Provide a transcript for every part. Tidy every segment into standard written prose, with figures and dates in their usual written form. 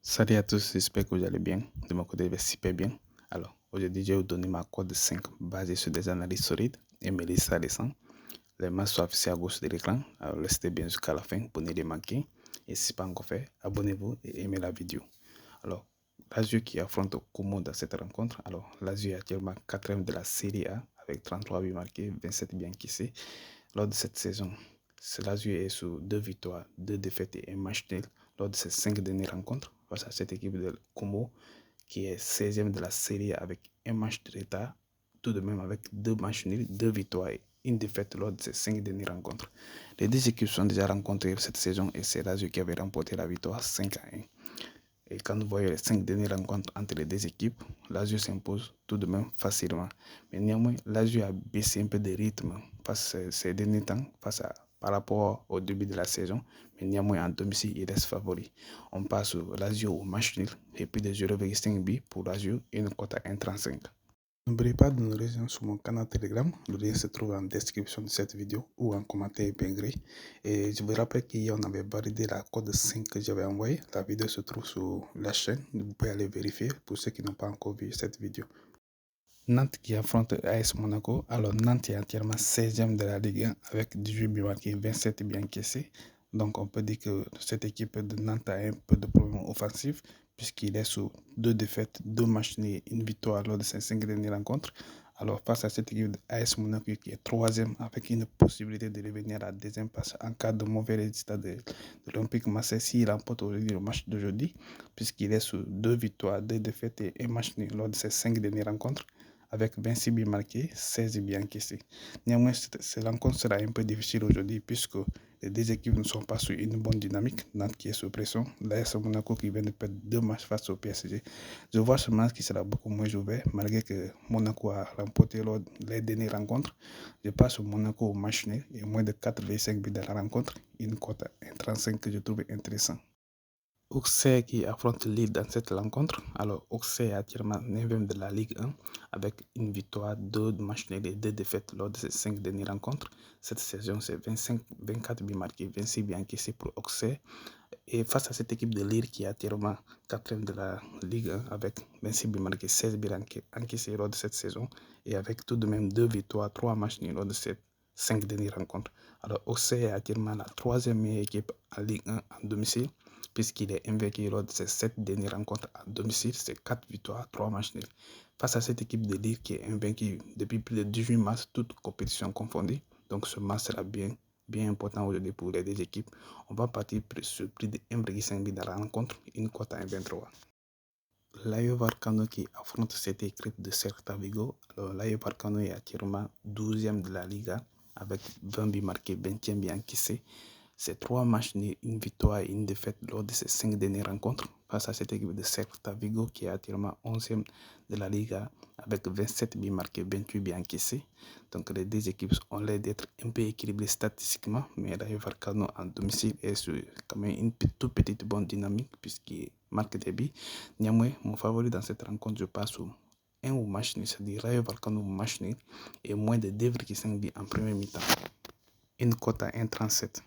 Salut à tous, j'espère que vous allez bien. De mon côté, je vais super bien. Alors, aujourd'hui, je vais vous donner ma cote 5 basée sur des analyses solides et mes listes récentes. Les matchs sont affichés à gauche de l'écran. Alors, restez bien jusqu'à la fin pour ne les manquer. Et si ce n'est pas encore fait, abonnez-vous et aimez la vidéo. Alors, Lazio qui affronte Como dans cette rencontre. Alors, Lazio est actuellement 4e de la Série A avec 33 buts marqués, 27 buts encaissés. Lors de cette saison, Lazio est sur 2 victoires, 2 défaites et un match nul lors de ses 5 dernières rencontres face à cette équipe de Como qui est 16e de la série avec un match de retard, tout de même avec 2 matchs nuls, 2 victoires et une défaite lors de ces 5 dernières rencontres. Les deux équipes sont déjà rencontrées cette saison et c'est Lazio qui avait remporté la victoire 5-1. Et quand vous voyez les 5 dernières rencontres entre les deux équipes, Lazio s'impose tout de même facilement. Mais néanmoins, Lazio a baissé un peu de rythme ces derniers temps par rapport au début de la saison. Mais néanmoins, en domicile, il reste favori. On passe Lazio au match nul et puis de 0,5 buts pour Lazio et une cote à 1,35. N'oubliez pas de nous rejoindre sur mon canal Telegram. Le lien se trouve en description de cette vidéo ou en commentaire épinglé. Et je vous rappelle qu'hier, on avait validé la code 5 que j'avais envoyée. La vidéo se trouve sur la chaîne. Vous pouvez aller vérifier pour ceux qui n'ont pas encore vu cette vidéo. Nantes qui affronte AS Monaco. Alors, Nantes est entièrement 16e de la Ligue 1 avec 18 buts marqués, 27 buts encaissés. Donc, on peut dire que cette équipe de Nantes a un peu de problème offensif puisqu'il est sous 2 défaites, 2 matchs et une victoire lors de ses 5 dernières rencontres. Alors, face à cette équipe de AS Monaco qui est 3e avec une possibilité de revenir à la deuxième place en cas de mauvais résultat de l'Olympique Marseille s'il remporte aujourd'hui le match d'aujourd'hui, puisqu'il est sous 2 victoires, 2 défaites et un match nul lors de ses 5 dernières rencontres avec 26 buts marqués, 16 buts encaissés. Néanmoins, cette rencontre sera un peu difficile aujourd'hui puisque les deux équipes ne sont pas sur une bonne dynamique. Nantes qui est sous pression, l'AS Monaco qui vient de perdre 2 matchs face au PSG. Je vois ce match qui sera beaucoup moins ouvert malgré que Monaco a remporté lors des dernières rencontres. Je passe au Monaco au match nul et moins de 4,5 buts dans la rencontre. Une cote à 1,35 que je trouve intéressant. Auxerre qui affronte Lille dans cette rencontre. Alors, Auxerre est actuellement 9e de la Ligue 1 avec une victoire, 2 matchs nuls et 2 défaites lors de ces 5 dernières rencontres. Cette saison, c'est 24 buts marqués, 26 buts encaissés pour Auxerre. Et face à cette équipe de Lille qui est actuellement 4e de la Ligue 1 avec 26 buts marqués, 16 buts encaissés lors de cette saison et avec tout de même 2 victoires, 3 matchs nuls lors de ces 5 dernières rencontres. Alors, Auxerre est actuellement la 3e meilleure équipe en Ligue 1 en domicile puisqu'il est invaincu lors de ses 7 dernières rencontres à domicile, c'est 4 victoires, 3 matchs nuls. Face à cette équipe de Lille qui est invaincue depuis plus de 18 mars, toutes compétitions confondues. Donc ce match sera bien important aujourd'hui pour les deux équipes. On va partir sur plus de 1,5 but dans la rencontre, une cote à 1,23. Rayo Vallecano qui affronte cette équipe de Celta Vigo. Alors, Rayo Vallecano est actuellement 12e de la Liga avec 20 buts marqués, 20e buts encaissés. C'est 3 matchs, une victoire et une défaite lors de ces 5 dernières rencontres face à cette équipe de Celta Vigo qui est actuellement 11e de la Liga avec 27 buts marqués, 28 buts encaissés. Donc les deux équipes ont l'air d'être un peu équilibrées statistiquement, mais Rayo Vallecano en domicile est sur quand même une toute petite bonne dynamique puisqu'il marque des buts. Néanmoins, mon favori dans cette rencontre, je passe au 1 ou match nul, c'est-à-dire Rayo Vallecano match nul et moins de 2,5 buts en première mi-temps. Une cote à 1,37.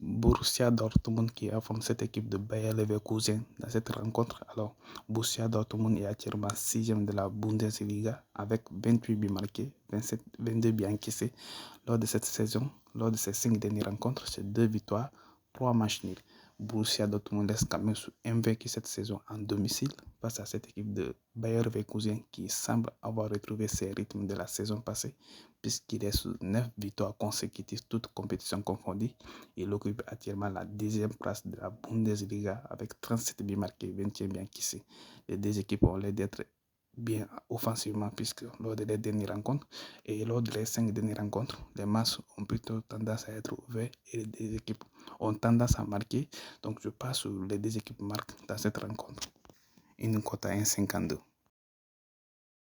Borussia Dortmund qui affronte cette équipe de Bayer Leverkusen dans cette rencontre. Alors, Borussia Dortmund est actuellement 6e de la Bundesliga avec 28 buts marqués, 22 buts encaissés lors de cette saison. Lors de ces 5 dernières rencontres, c'est 2 victoires, 3 matchs nuls. Borussia Dortmund reste quand même invaincu cette saison en domicile face à cette équipe de Bayer Leverkusen qui semble avoir retrouvé ses rythmes de la saison passée puisqu'il est sur 9 victoires consécutives, toutes compétitions confondues. Il occupe actuellement la 10e place de la Bundesliga avec 37 buts marqués, 20e buts encaissés. Les deux équipes ont l'air d'être bien offensivement puisque lors des dernières rencontres et lors des 5 dernières rencontres, les matchs ont plutôt tendance à être ouverts et les deux équipes ont tendance à marquer. Donc je passe sur les deux équipes marquent dans cette rencontre. Une cote à 1,52.